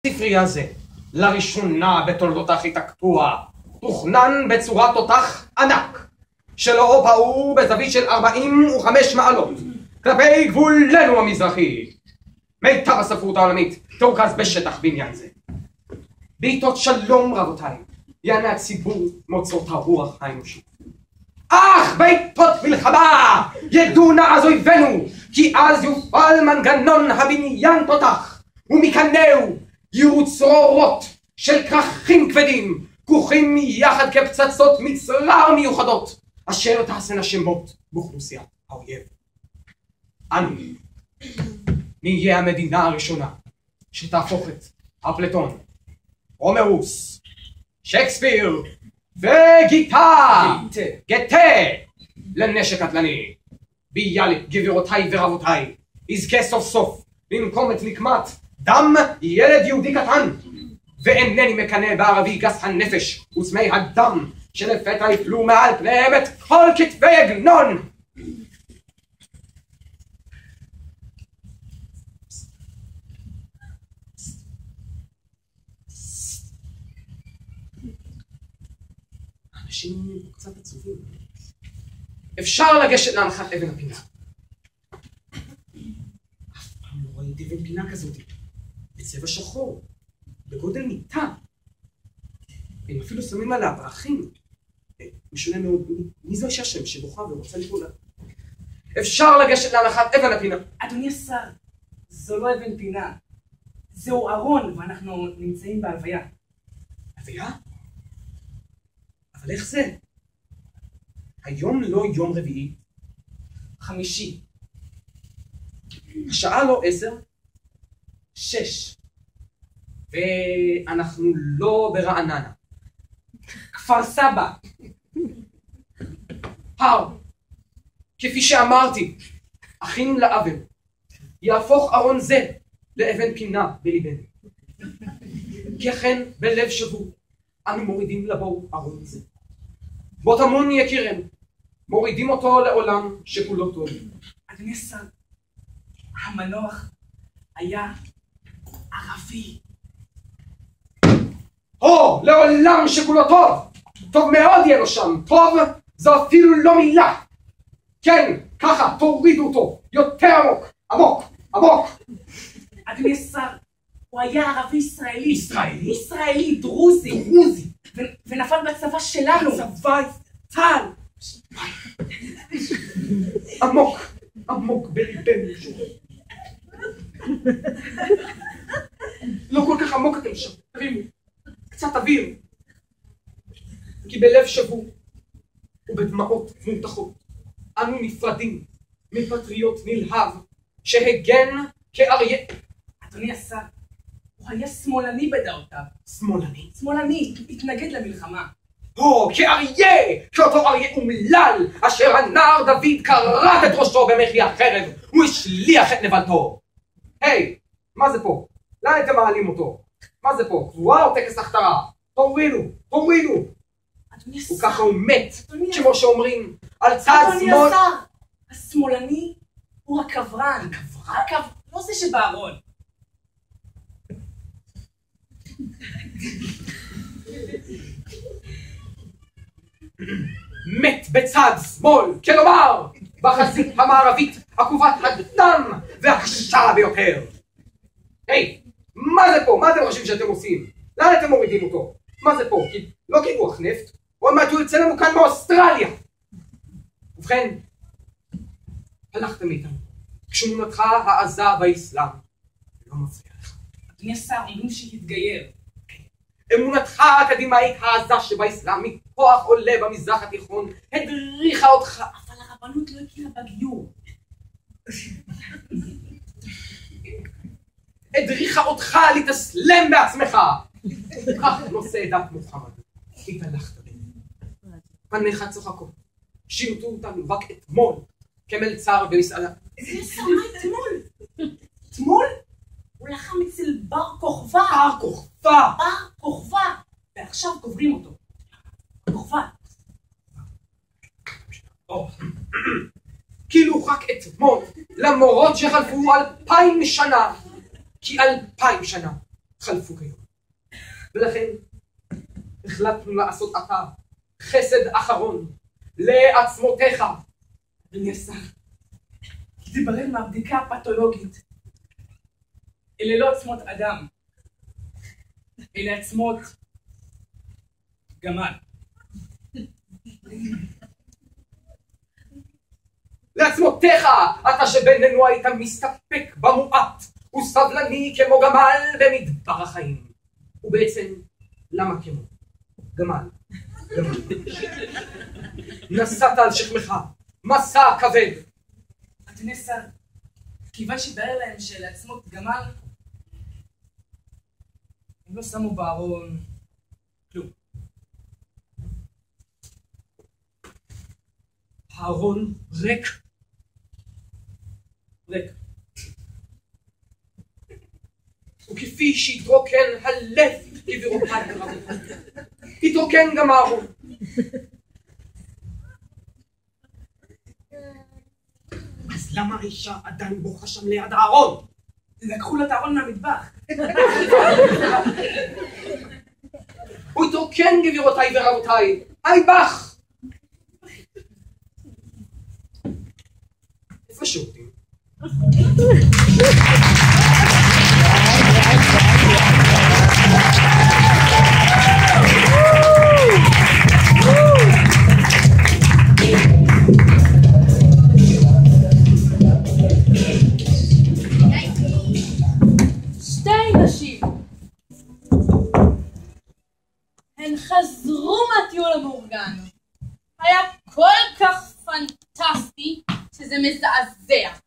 הספרייה זה, לראשונה בתולדות הארכיטקטורה, תוכנן בצורת תותח ענק, שלא פעו בזווית של 45 מעלות, כלפי גבולנו המזרחי. מיטב הספרות העולמית תרוכז בשטח בניין זה. בעיתות שלום רבותיי, יענה הציבור מוצאות הרוח האנושית. אך בעיתות מלחמה ידעו נא אז אויבינו, כי אז יופעל מנגנון הבניין תותח, ומקנהו יראו צרורות של כרכים כבדים, כרוכים יחד כפצצות מצרר מיוחדות, אשר תעשנה שמות באוכלוסיית האויב. אנו נהיה המדינה הראשונה שתהפוך את אפלטון, הומרוס, שייקספיר גתה לנשק קטלני. ביאליק, גבירותיי ורבותיי, יזכה סוף סוף לנקום את נקמת דם ילד יהודי קטן, ואינני מקנא בערבי גס הנפש וצמאי הדם שלפתע יפלו מעל פניהם את כל כתבי עגנון. אנשים קצת עצובים. אפשר לגשת להנחת אבן הפינה. אף פעם לא ראיתי אבן פינה כזאת, בצבע שחור, בגודל מיטה. הם אפילו שמים עליה פרחים. משונה מאוד, מי זו אישה שם שבוכה ורוצה לקרוא לה? אפשר לגשת להנחת אבן הפינה. אדוני השר, זו לא אבן פינה. זהו ארון, ואנחנו נמצאים בהלוויה. הלוויה? אבל איך זה? היום לא יום רביעי, חמישי. השעה לא 10, 6. ואנחנו לא ברעננה. כפר סבא. הר, כפי שאמרתי, אחים לעוול, יהפוך ארון זה לאבן פינה בליבנו. כי אכן בלב שבור אנו מורידים לבור ארון זה. בו טמון יקירנו, מורידים אותו לעולם שכולו טוב. אדוני השר, המנוח היה ערבי. לעולם שכולו טוב. טוב מאוד יהיה לו שם. טוב זו אפילו לא מילה. כן, ככה, תורידו אותו יותר עמוק, עמוק, עמוק. אדוני השר, הוא היה ערבי ישראלי. ישראלי? ישראלי, דרוזי. דרוזי. ונפל בצבא שלנו. צבא צה"ל. עמוק, עמוק בליבנו. לא כל כך עמוק אתם שם, תבינו. קצת אוויר. כי בלב שבור ובדמעות מותחות אנו נפרדים מפטריוט נלהב שהגן כאריה. אדוני השר, הוא היה שמאלני בדעותיו. שמאלני? שמאלני, התנגד למלחמה. כאריה! כאותו אריה אומלל אשר הנער דוד קרט את ראשו במחי החרב והשליח את נבלתו. היי, מה זה פה? לאן אתם מעלים אותו? מה זה פה? קבועה או טקס הכתרה? תורידו, תורידו. וככה הוא מת, כמו שאומרים, על צד שמאל. אדוני השר, השמאלני הוא הקברן. הקברן? לא זה שבארון. מת בצד שמאל, כלומר, בחזית המערבית עקובת הדם והקשה ביותר. היי, מה זה פה? מה אתם חושבים שאתם עושים? לאן אתם מורידים אותו? מה זה פה? לא קידוח נפט? עוד מעט הוא יוצא לנו כאן מאוסטרליה. ובכן, הלכתם איתנו. כשאמונתך העזה באסלאם לא מפריע לך. אדוני השר, אומרים שהתגייר. אמונתך האקדמאית העזה שבאסלאם מכוח עולה במזרח התיכון הדריכה אותך. אבל הרבנות לא הכירה בגיור. הדריכה אותך להתאסלם בעצמך. כך נושא דת מוחמד. התהלכת בינינו. פניך צוחקות. שירתו אותנו רק אתמול כמלצר במסעדה. זה שמה אתמול. אתמול? הוא לחם אצל בר כוכבא. בר כוכבא. בר כוכבא. ועכשיו קוברים אותו. כוכבא. כאילו רק אתמול, למרות שחלפו 2000 שנה. כי 2000 שנה חלפו כיום. ולכן החלטנו לעשות עתה חסד אחרון לעצמותיך. אדוני השר, תתברר מהבדיקה הפתולוגית. אלה לא עצמות אדם, אלה עצמות גמל. לעצמותיך, אתה שבינינו היית מסתפק במועט וסבלני כמו גמל במדבר החיים. ובעצם, למה כמו? גמל. נסעת על שכמך מסע כבד. אדוני השר, כיוון שהתברר להם שלעצמות גמל, הם לא שמו בארון כלום. הארון ריק. ריק. וכפי שהתרוקן הלב גבירותיי ורבותיי, התרוקן גם הארון. אז למה האישה עדיין בוכה שם ליד הארון? לקחו לה את הארון מהמטבח. הוא התרוקן גבירותיי ורבותיי, היבח! איפה שירותים? הן חזרו מהטיול המאורגן. היה כל כך פנטסטי שזה מזעזע.